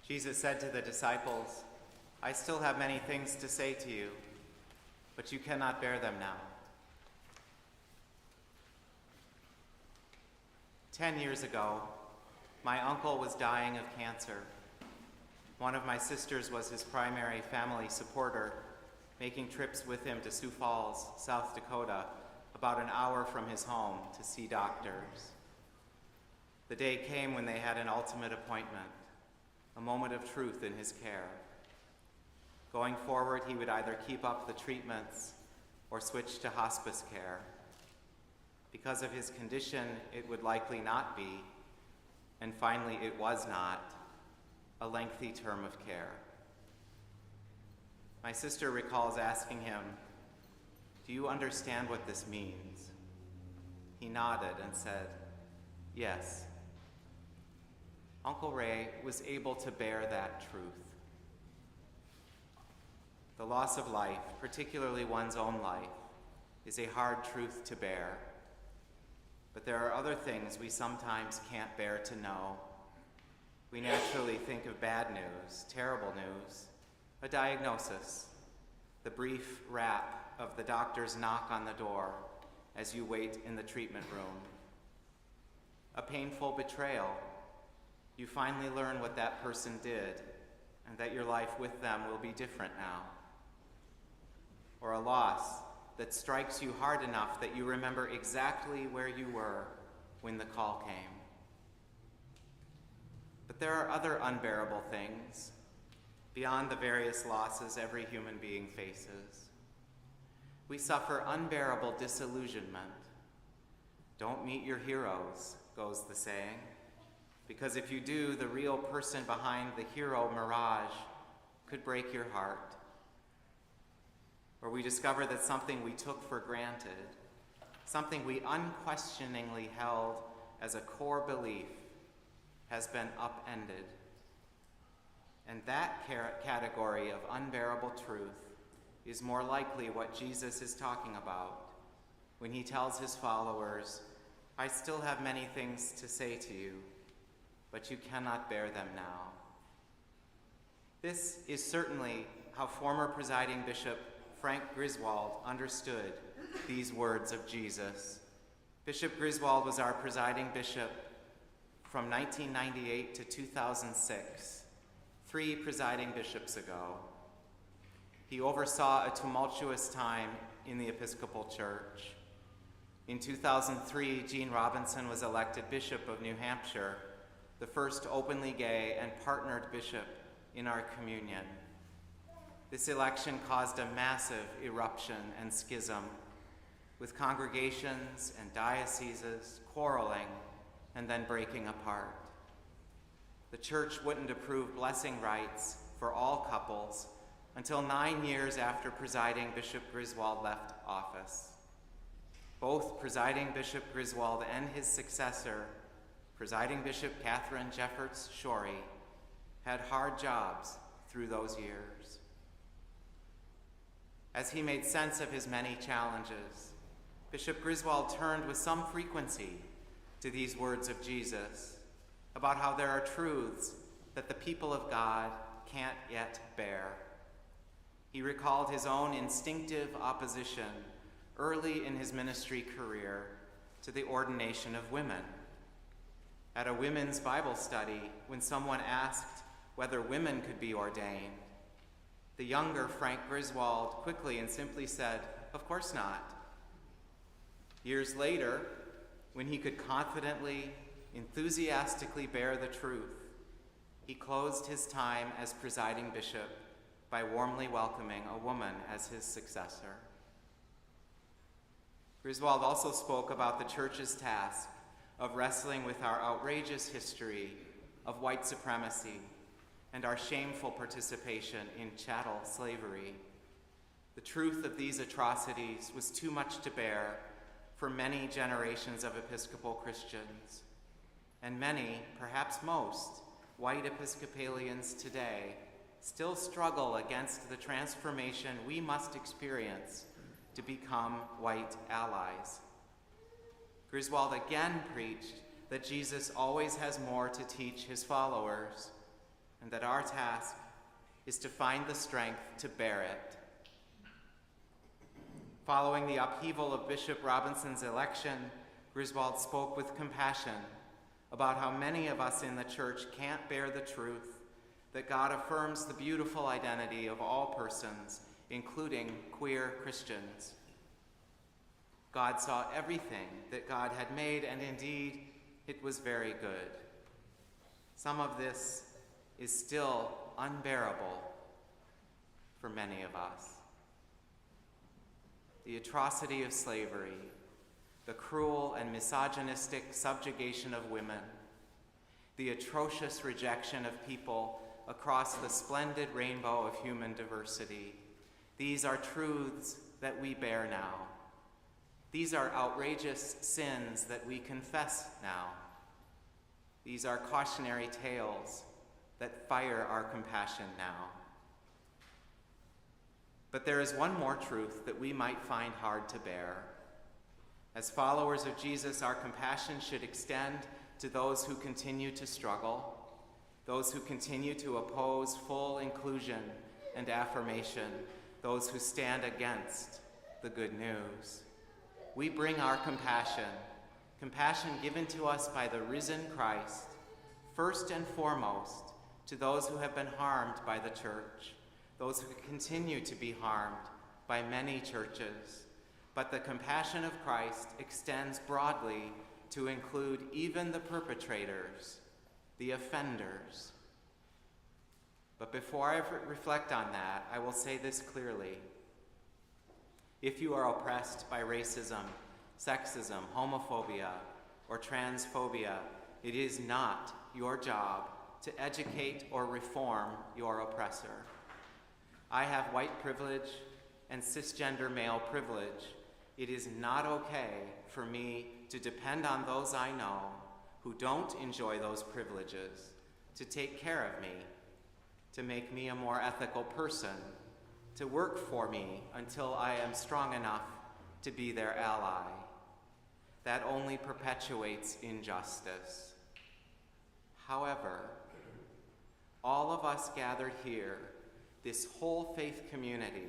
Jesus said to the disciples, "I still have many things to say to you, but you cannot bear them now." 10 years ago, my uncle was dying of cancer. One of my sisters was his primary family supporter, making trips with him to Sioux Falls, South Dakota, about an hour from his home to see doctors. The day came when they had an ultimate appointment, a moment of truth in his care. Going forward, he would either keep up the treatments or switch to hospice care. Because of his condition, it would likely not be, and finally it was not, a lengthy term of care. My sister recalls asking him, "Do you understand what this means?" He nodded and said, "Yes." Uncle Ray was able to bear that truth. The loss of life, particularly one's own life, is a hard truth to bear. But there are other things we sometimes can't bear to know. We naturally think of bad news, terrible news, a diagnosis, the brief rap of the doctor's knock on the door as you wait in the treatment room. A painful betrayal. You finally learn what that person did and that your life with them will be different now. Or a loss that strikes you hard enough that you remember exactly where you were when the call came. But there are other unbearable things beyond the various losses every human being faces. We suffer unbearable disillusionment. Don't meet your heroes, goes the saying, because if you do, the real person behind the hero mirage could break your heart. Or we discover that something we took for granted, something we unquestioningly held as a core belief, has been upended. And that category of unbearable truth is more likely what Jesus is talking about when he tells his followers, "I still have many things to say to you, but you cannot bear them now." This is certainly how former presiding Bishop Frank Griswold understood these words of Jesus. Bishop Griswold was our presiding bishop from 1998 to 2006, 3 presiding bishops ago. He oversaw a tumultuous time in the Episcopal Church. In 2003, Gene Robinson was elected Bishop of New Hampshire, the first openly gay and partnered bishop in our communion. This election caused a massive eruption and schism, with congregations and dioceses quarreling and then breaking apart. The church wouldn't approve blessing rites for all couples until 9 years after presiding Bishop Griswold left office. Both presiding Bishop Griswold and his successor, presiding Bishop Catherine Jeffords Shorey, had hard jobs through those years. As he made sense of his many challenges, Bishop Griswold turned with some frequency to these words of Jesus about how there are truths that the people of God can't yet bear. He recalled his own instinctive opposition early in his ministry career to the ordination of women. At a women's Bible study, when someone asked whether women could be ordained, the younger Frank Griswold quickly and simply said, "Of course not." Years later, when he could confidently, enthusiastically bear the truth, he closed his time as presiding bishop by warmly welcoming a woman as his successor. Griswold also spoke about the church's task of wrestling with our outrageous history of white supremacy and our shameful participation in chattel slavery. The truth of these atrocities was too much to bear for many generations of Episcopal Christians, and many, perhaps most, white Episcopalians today still struggle against the transformation we must experience to become white allies. Griswold again preached that Jesus always has more to teach his followers, and that our task is to find the strength to bear it. Following the upheaval of Bishop Robinson's election, Griswold spoke with compassion about how many of us in the church can't bear the truth that God affirms the beautiful identity of all persons, including queer Christians. God saw everything that God had made, and indeed, it was very good. Some of this is still unbearable for many of us. The atrocity of slavery, the cruel and misogynistic subjugation of women, the atrocious rejection of people across the splendid rainbow of human diversity. These are truths that we bear now. These are outrageous sins that we confess now. These are cautionary tales that fire our compassion now. But there is one more truth that we might find hard to bear. As followers of Jesus, our compassion should extend to those who continue to struggle, those who continue to oppose full inclusion and affirmation, those who stand against the good news. We bring our compassion given to us by the risen Christ, first and foremost to those who have been harmed by the church, those who continue to be harmed by many churches. But the compassion of Christ extends broadly to include even the perpetrators, the offenders. But before I reflect on that, I will say this clearly. If you are oppressed by racism, sexism, homophobia, or transphobia, it is not your job to educate or reform your oppressor. I have white privilege and cisgender male privilege. It is not okay for me to depend on those I know who don't enjoy those privileges to take care of me, to make me a more ethical person, to work for me until I am strong enough to be their ally. That only perpetuates injustice. However, all of us gathered here, this whole faith community,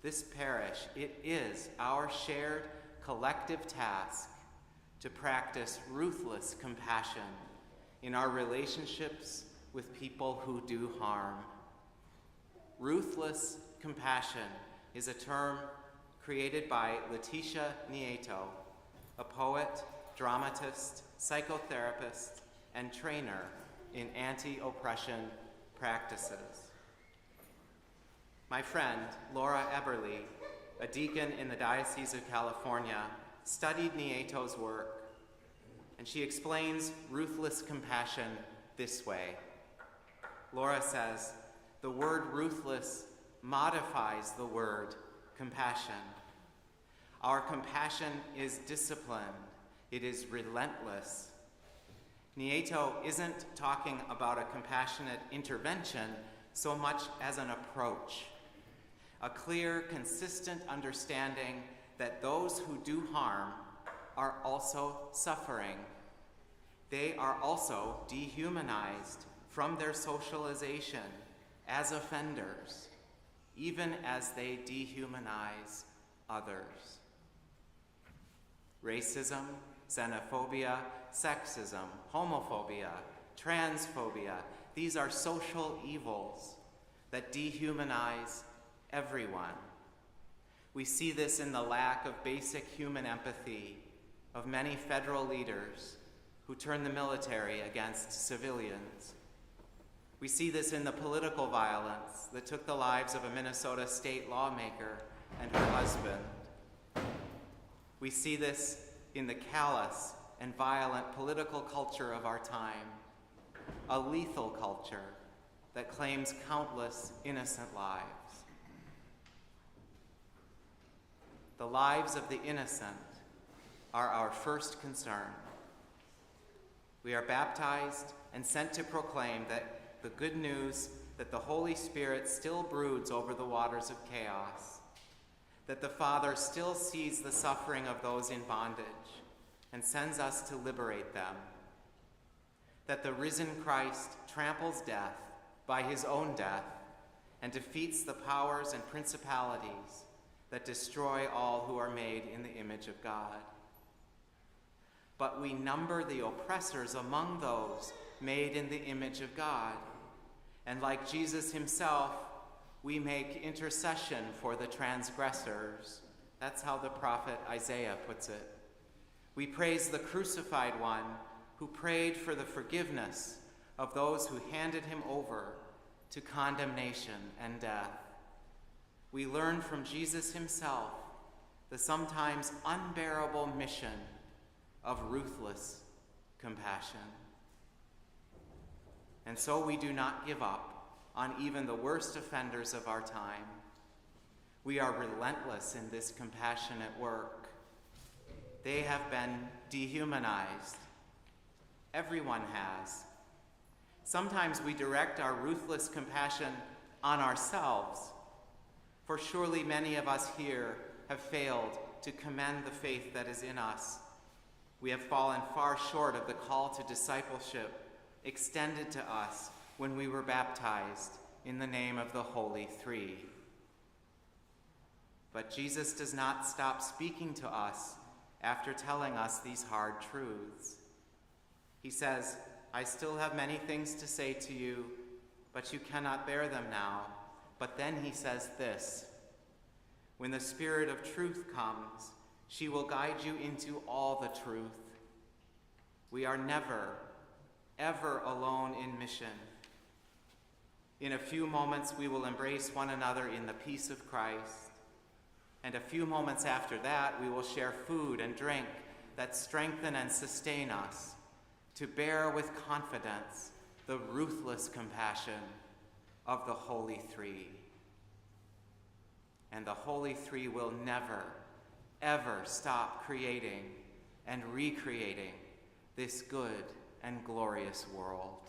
this parish, it is our shared collective task to practice ruthless compassion in our relationships with people who do harm. Ruthless compassion is a term created by Leticia Nieto, a poet, dramatist, psychotherapist, and trainer in anti-oppression practices. My friend, Laura Eberly, a deacon in the Diocese of California, studied Nieto's work, and she explains ruthless compassion this way. Laura says, the word ruthless modifies the word compassion. Our compassion is disciplined. It is relentless. Nieto isn't talking about a compassionate intervention so much as an approach, a clear, consistent understanding that those who do harm are also suffering. They are also dehumanized from their socialization as offenders, even as they dehumanize others. Racism, xenophobia, sexism, homophobia, transphobia, these are social evils that dehumanize everyone. We see this in the lack of basic human empathy of many federal leaders who turn the military against civilians. We see this in the political violence that took the lives of a Minnesota state lawmaker and her husband. We see this in the callous and violent political culture of our time, a lethal culture that claims countless innocent lives. The lives of the innocent are our first concern. We are baptized and sent to proclaim that the good news that the Holy Spirit still broods over the waters of chaos, that the Father still sees the suffering of those in bondage and sends us to liberate them, that the risen Christ tramples death by his own death and defeats the powers and principalities that destroy all who are made in the image of God. But we number the oppressors among those made in the image of God, and like Jesus himself, we make intercession for the transgressors. That's how the prophet Isaiah puts it. We praise the crucified one who prayed for the forgiveness of those who handed him over to condemnation and death. We learn from Jesus himself the sometimes unbearable mission of ruthless compassion. And so we do not give up on even the worst offenders of our time. We are relentless in this compassionate work. They have been dehumanized. Everyone has. Sometimes we direct our ruthless compassion on ourselves, for surely many of us here have failed to commend the faith that is in us. We have fallen far short of the call to discipleship extended to us when we were baptized in the name of the Holy Three. But Jesus does not stop speaking to us after telling us these hard truths. He says, "I still have many things to say to you, but you cannot bear them now." But then he says this, "When the Spirit of truth comes, she will guide you into all the truth." We are never, ever alone in mission. In a few moments, we will embrace one another in the peace of Christ. And a few moments after that, we will share food and drink that strengthen and sustain us to bear with confidence the ruthless compassion of the Holy Three. And the Holy Three will never, ever stop creating and recreating this good and glorious world.